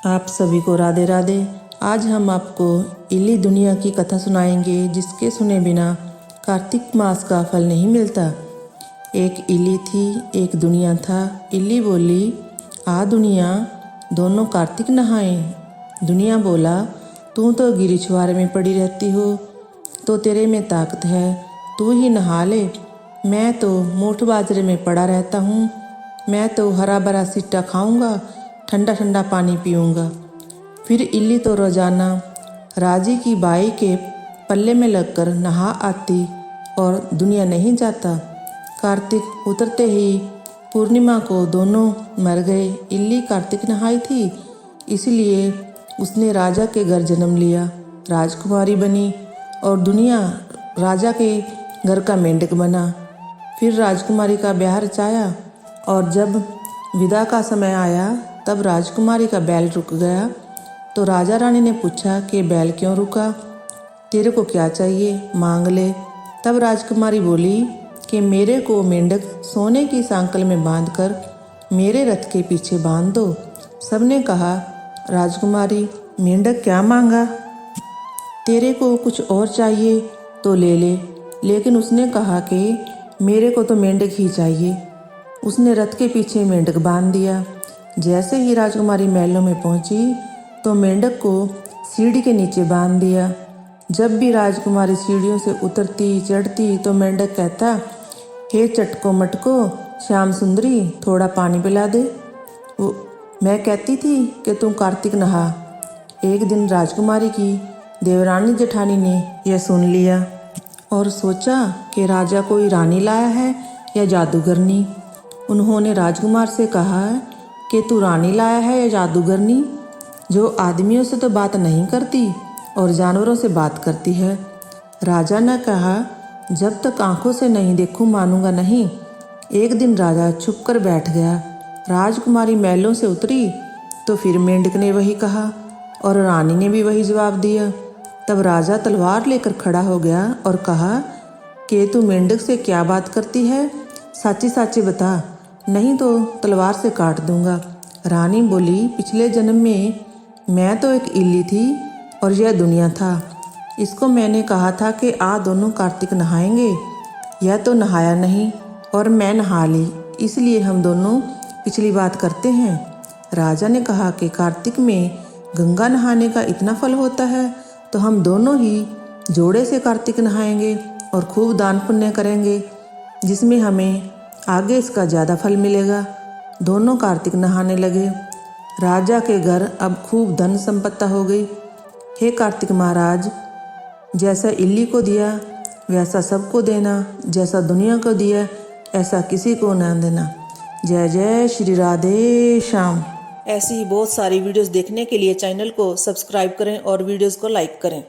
आप सभी को राधे राधे। आज हम आपको इल्ली दुनिया की कथा सुनाएंगे, जिसके सुने बिना कार्तिक मास का फल नहीं मिलता। एक इल्ली थी, एक दुनिया था। इल्ली बोली, आ दुनिया, दोनों कार्तिक नहाए। दुनिया बोला, तू तो गिरिछुआरे में पड़ी रहती हो, तो तेरे में ताकत है, तू ही नहा ले। मैं तो मोठ बाजरे में पड़ा रहता हूँ। मैं तो हरा भरा सिट्टा खाऊंगा, ठंडा ठंडा पानी पीऊँगा। फिर इल्ली तो रोजाना राजी की बाई के पल्ले में लगकर नहा आती और दुनिया नहीं जाता। कार्तिक उतरते ही पूर्णिमा को दोनों मर गए। इल्ली कार्तिक नहाई थी, इसलिए उसने राजा के घर जन्म लिया, राजकुमारी बनी, और दुनिया राजा के घर का मेंढक बना। फिर राजकुमारी का ब्याह रचाया, और जब विदा का समय आया तब राजकुमारी का बैल रुक गया। तो राजा रानी ने पूछा कि बैल क्यों रुका, तेरे को क्या चाहिए, मांग ले। तब राजकुमारी बोली कि मेरे को मेंढक सोने की सांकल में बांधकर मेरे रथ के पीछे बांध दो। सबने कहा, राजकुमारी मेंढक क्या मांगा, तेरे को कुछ और चाहिए तो ले ले। लेकिन उसने कहा कि मेरे को तो मेंढक ही चाहिए। उसने रथ के पीछे मेंढक बांध दिया। जैसे ही राजकुमारी महलों में पहुंची तो मेंढक को सीढ़ी के नीचे बांध दिया। जब भी राजकुमारी सीढ़ियों से उतरती चढ़ती तो मेंढक कहता, हे चटको मटको श्याम सुंदरी, थोड़ा पानी पिला दे। वो मैं कहती थी कि तू कार्तिक नहा। एक दिन राजकुमारी की देवरानी जेठानी ने यह सुन लिया और सोचा कि राजा कोई रानी लाया है या जादूगरनी। उन्होंने राजकुमार से कहा कि तू रानी लाया है या जादूगरनी, जो आदमियों से तो बात नहीं करती और जानवरों से बात करती है। राजा ने कहा, जब तक आंखों से नहीं देखूं मानूंगा नहीं। एक दिन राजा छुप कर बैठ गया। राजकुमारी महलों से उतरी तो फिर मेंढक ने वही कहा और रानी ने भी वही जवाब दिया। तब राजा तलवार लेकर खड़ा हो गया और कहा कि तू मेंढक से क्या बात करती है, साची साची बता, नहीं तो तलवार से काट दूंगा। रानी बोली, पिछले जन्म में मैं तो एक इल्ली थी और यह दुनिया था। इसको मैंने कहा था कि आ दोनों कार्तिक नहाएंगे। यह तो नहाया नहीं और मैं नहा ली, इसलिए हम दोनों पिछली बात करते हैं। राजा ने कहा कि कार्तिक में गंगा नहाने का इतना फल होता है, तो हम दोनों ही जोड़े से कार्तिक नहाएंगे और खूब दान पुण्य करेंगे, जिसमें हमें आगे इसका ज़्यादा फल मिलेगा। दोनों कार्तिक नहाने लगे। राजा के घर अब खूब धन संपत्ति हो गई। हे कार्तिक महाराज, जैसा इल्ली को दिया वैसा सबको देना, जैसा दुनिया को दिया ऐसा किसी को ना देना। जय जय श्री राधे श्याम। ऐसी ही बहुत सारी वीडियोस देखने के लिए चैनल को सब्सक्राइब करें और वीडियोस को लाइक करें।